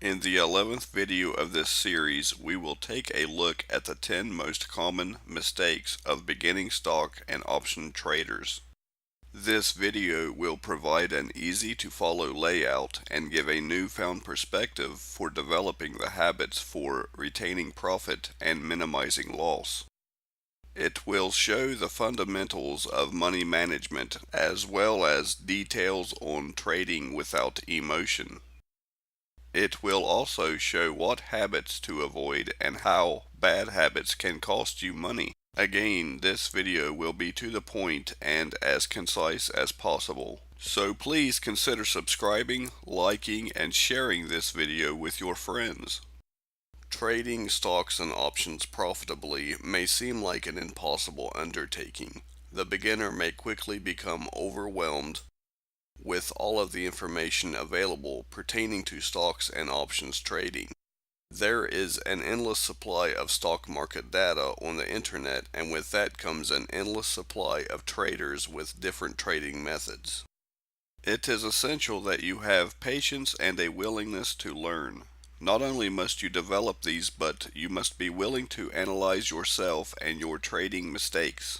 In the 11th video of this series, we will take a look at the 10 most common mistakes of beginning stock and option traders. This video will provide an easy to follow layout and give a newfound perspective for developing the habits for retaining profit and minimizing loss. It will show the fundamentals of money management as well as details on trading without emotion. It will also show what habits to avoid and how bad habits can cost you money. Again, this video will be to the point and as concise as possible. So please consider subscribing, liking, and sharing this video with your friends. Trading stocks and options profitably may seem like an impossible undertaking. The beginner may quickly become overwhelmed with all of the information available pertaining to stocks and options trading. There is an endless supply of stock market data on the internet, and with that comes an endless supply of traders with different trading methods. It is essential that you have patience and a willingness to learn. Not only must you develop these, but you must be willing to analyze yourself and your trading mistakes.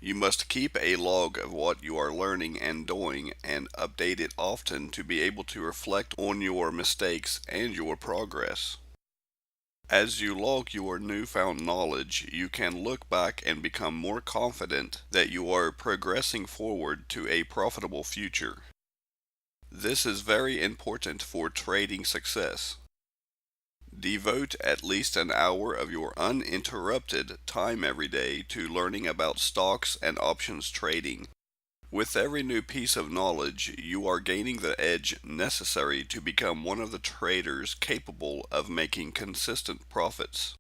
You must keep a log of what you are learning and doing and update it often to be able to reflect on your mistakes and your progress. As you log your newfound knowledge, you can look back and become more confident that you are progressing forward to a profitable future. This is very important for trading success. Devote at least an hour of your uninterrupted time every day to learning about stocks and options trading. With every new piece of knowledge, you are gaining the edge necessary to become one of the traders capable of making consistent profits.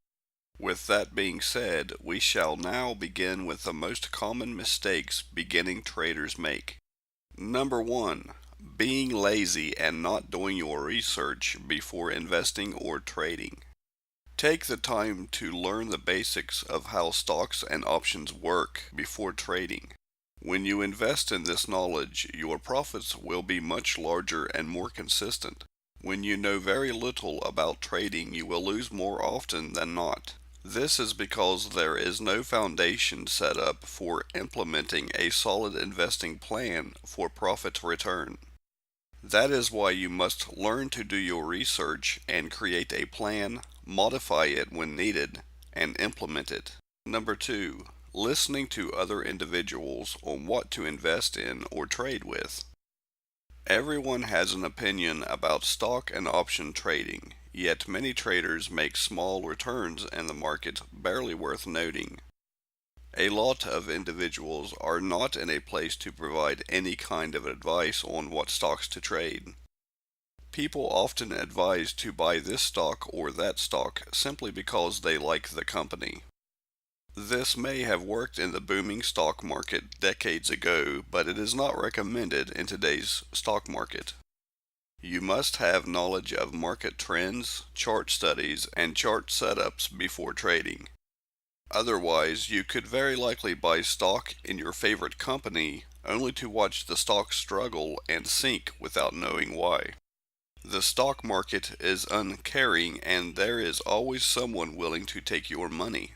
With that being said, we shall now begin with the most common mistakes beginning traders make. Number 1. Being lazy and not doing your research before investing or trading. Take the time to learn the basics of how stocks and options work before trading. When you invest in this knowledge, your profits will be much larger and more consistent. When you know very little about trading, you will lose more often than not. This is because there is no foundation set up for implementing a solid investing plan for profit return. That is why you must learn to do your research and create a plan, modify it when needed, and implement it. Number 2. Listening to other individuals on what to invest in or trade with. Everyone has an opinion about stock and option trading, yet many traders make small returns in the market barely worth noting. A lot of individuals are not in a place to provide any kind of advice on what stocks to trade. People often advise to buy this stock or that stock simply because they like the company. This may have worked in the booming stock market decades ago, but it is not recommended in today's stock market. You must have knowledge of market trends, chart studies, and chart setups before trading. Otherwise, you could very likely buy stock in your favorite company only to watch the stock struggle and sink without knowing why. The stock market is uncaring, and there is always someone willing to take your money.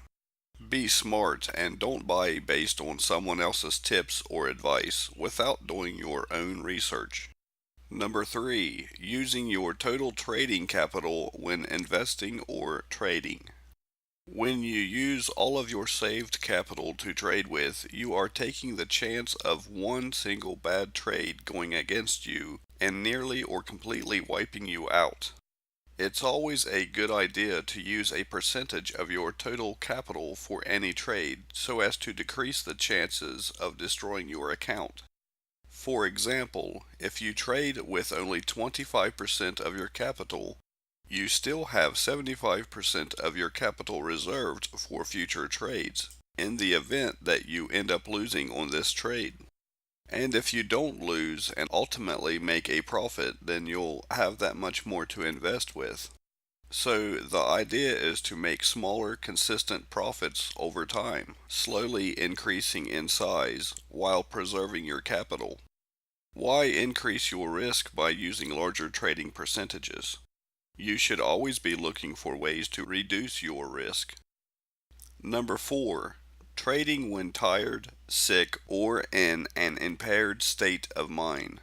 Be smart and don't buy based on someone else's tips or advice without doing your own research. Number 3. Using your total trading capital when investing or trading. When you use all of your saved capital to trade with, you are taking the chance of one single bad trade going against you and nearly or completely wiping you out. It's always a good idea to use a percentage of your total capital for any trade so as to decrease the chances of destroying your account. For example, if you trade with only 25% of your capital, you still have 75% of your capital reserved for future trades, in the event that you end up losing on this trade. And if you don't lose and ultimately make a profit, then you'll have that much more to invest with. So the idea is to make smaller, consistent profits over time, slowly increasing in size while preserving your capital. Why increase your risk by using larger trading percentages? You should always be looking for ways to reduce your risk. Number 4. Trading when tired, sick, or in an impaired state of mind.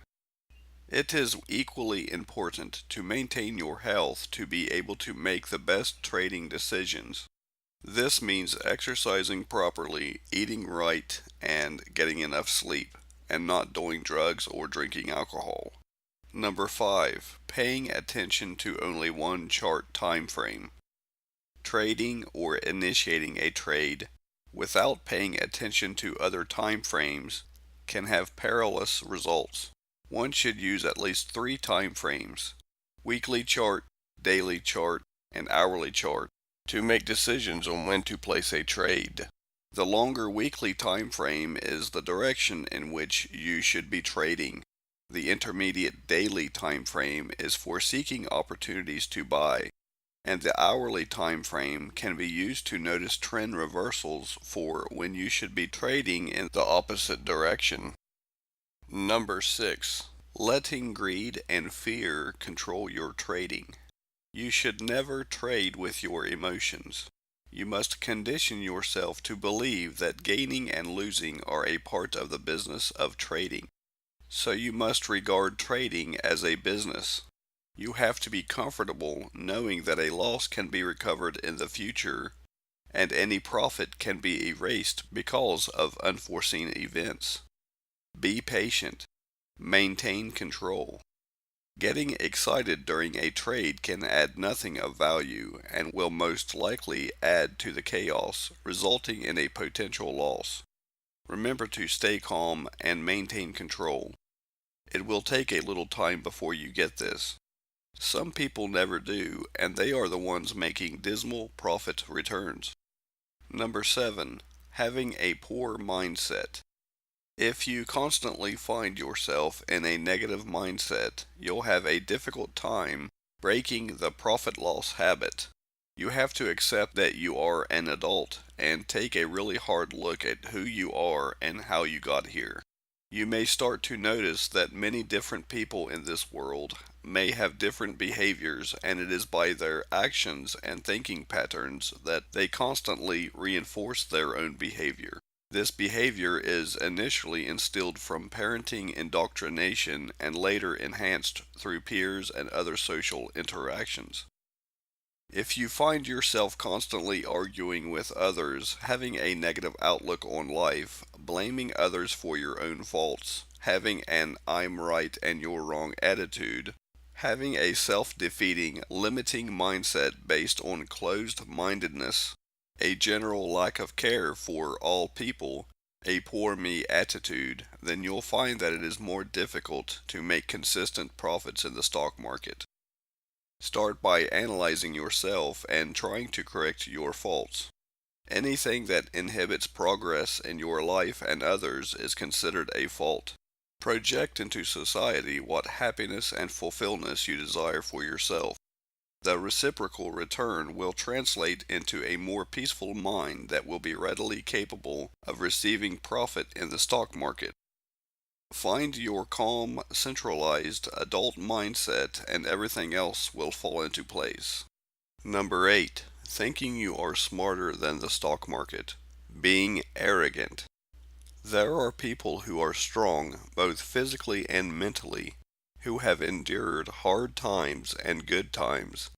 It is equally important to maintain your health to be able to make the best trading decisions. This means exercising properly, eating right, and getting enough sleep, and not doing drugs or drinking alcohol. Number 5. Paying attention to only one chart time frame. Trading or initiating a trade without paying attention to other time frames can have perilous results. One should use at least 3 time frames: weekly chart, daily chart, and hourly chart, to make decisions on when to place a trade. The longer weekly time frame is the direction in which you should be trading. The intermediate daily time frame is for seeking opportunities to buy, and the hourly time frame can be used to notice trend reversals for when you should be trading in the opposite direction. Number 6. Letting greed and fear control your trading. You should never trade with your emotions. You must condition yourself to believe that gaining and losing are a part of the business of trading. So you must regard trading as a business. You have to be comfortable knowing that a loss can be recovered in the future, and any profit can be erased because of unforeseen events. Be patient. Maintain control. Getting excited during a trade can add nothing of value and will most likely add to the chaos, resulting in a potential loss. Remember to stay calm and maintain control. It will take a little time before you get this. Some people never do, and they are the ones making dismal profit returns. Number 7. Having a poor mindset. If you constantly find yourself in a negative mindset, you'll have a difficult time breaking the profit-loss habit. You have to accept that you are an adult and take a really hard look at who you are and how you got here. You may start to notice that many different people in this world may have different behaviors, and it is by their actions and thinking patterns that they constantly reinforce their own behavior. This behavior is initially instilled from parenting indoctrination and later enhanced through peers and other social interactions. If you find yourself constantly arguing with others, having a negative outlook on life, blaming others for your own faults, having an "I'm right and you're wrong" attitude, having a self-defeating, limiting mindset based on closed-mindedness, a general lack of care for all people, a poor me attitude, then you'll find that it is more difficult to make consistent profits in the stock market. Start by analyzing yourself and trying to correct your faults. Anything that inhibits progress in your life and others is considered a fault. Project into society what happiness and fulfillment you desire for yourself. The reciprocal return will translate into a more peaceful mind that will be readily capable of receiving profit in the stock market. Find your calm, centralized adult mindset and everything else will fall into place. Number 8. Thinking you are smarter than the stock market. Being arrogant. There are people who are strong, both physically and mentally, who have endured hard times and good times,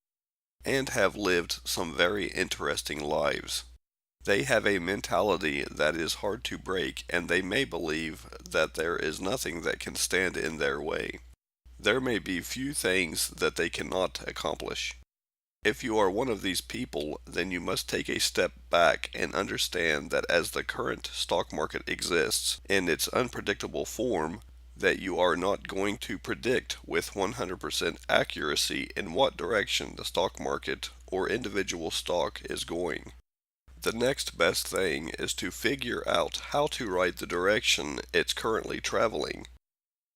and have lived some very interesting lives. They have a mentality that is hard to break, and they may believe that there is nothing that can stand in their way. There may be few things that they cannot accomplish. If you are one of these people, then you must take a step back and understand that as the current stock market exists in its unpredictable form, that you are not going to predict with 100% accuracy in what direction the stock market or individual stock is going. The next best thing is to figure out how to ride the direction it's currently traveling.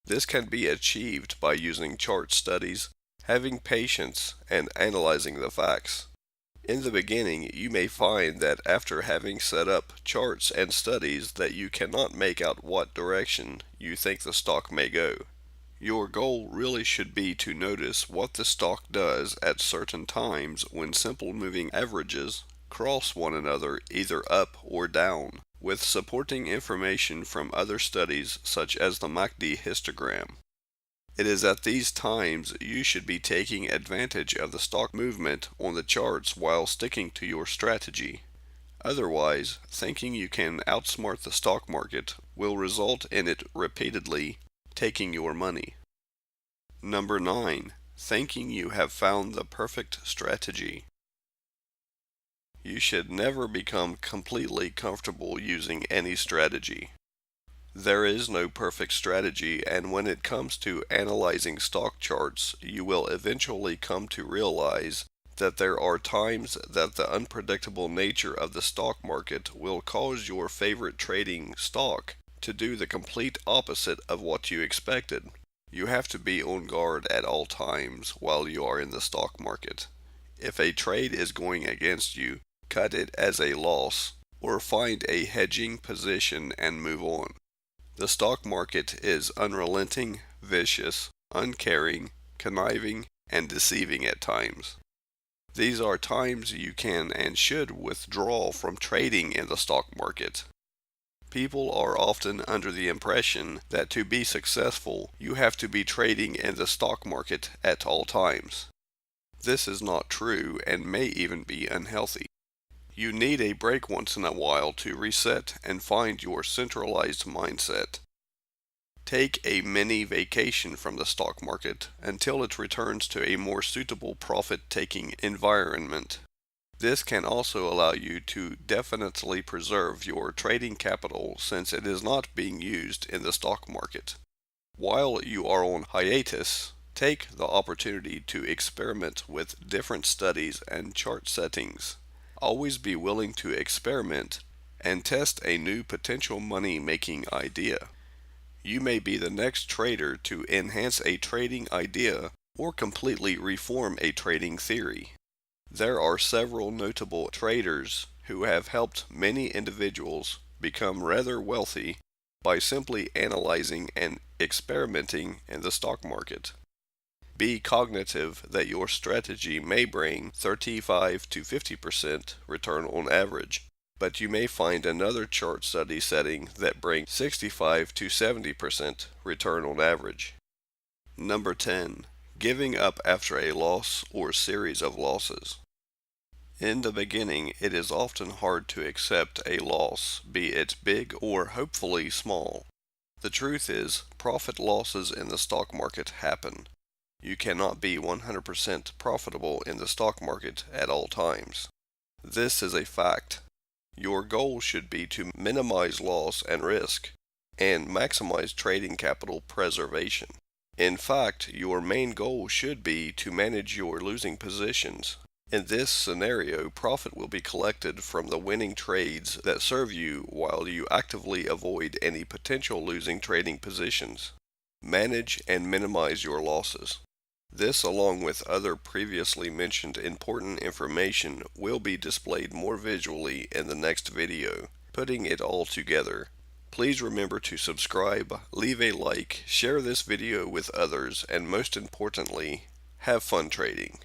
This can be achieved by using chart studies, having patience, and analyzing the facts. In the beginning, you may find that after having set up charts and studies that you cannot make out what direction you think the stock may go. Your goal really should be to notice what the stock does at certain times when simple moving averages cross one another either up or down, with supporting information from other studies such as the MACD histogram. It is at these times you should be taking advantage of the stock movement on the charts while sticking to your strategy. Otherwise, thinking you can outsmart the stock market will result in it repeatedly taking your money. Number 9. Thinking you have found the perfect strategy. You should never become completely comfortable using any strategy. There is no perfect strategy, and when it comes to analyzing stock charts, you will eventually come to realize that there are times that the unpredictable nature of the stock market will cause your favorite trading stock to do the complete opposite of what you expected. You have to be on guard at all times while you are in the stock market. If a trade is going against you, cut it as a loss or find a hedging position and move on. The stock market is unrelenting, vicious, uncaring, conniving, and deceiving at times. These are times you can and should withdraw from trading in the stock market. People are often under the impression that to be successful, you have to be trading in the stock market at all times. This is not true and may even be unhealthy. You need a break once in a while to reset and find your centralized mindset. Take a mini vacation from the stock market until it returns to a more suitable profit-taking environment. This can also allow you to definitely preserve your trading capital since it is not being used in the stock market. While you are on hiatus, take the opportunity to experiment with different studies and chart settings. Always be willing to experiment and test a new potential money-making idea. You may be the next trader to enhance a trading idea or completely reform a trading theory. There are several notable traders who have helped many individuals become rather wealthy by simply analyzing and experimenting in the stock market. Be cognitive that your strategy may bring 35 to 50% return on average, but you may find another chart study setting that brings 65 to 70% return on average. Number 10. Giving up after a loss or series of losses. In the beginning, it is often hard to accept a loss, be it big or hopefully small. The truth is, profit losses in the stock market happen. You cannot be 100% profitable in the stock market at all times. This is a fact. Your goal should be to minimize loss and risk, and maximize trading capital preservation. In fact, your main goal should be to manage your losing positions. In this scenario, profit will be collected from the winning trades that serve you while you actively avoid any potential losing trading positions. Manage and minimize your losses. This, along with other previously mentioned important information, will be displayed more visually in the next video, putting it all together. Please remember to subscribe, leave a like, share this video with others, and most importantly, have fun trading.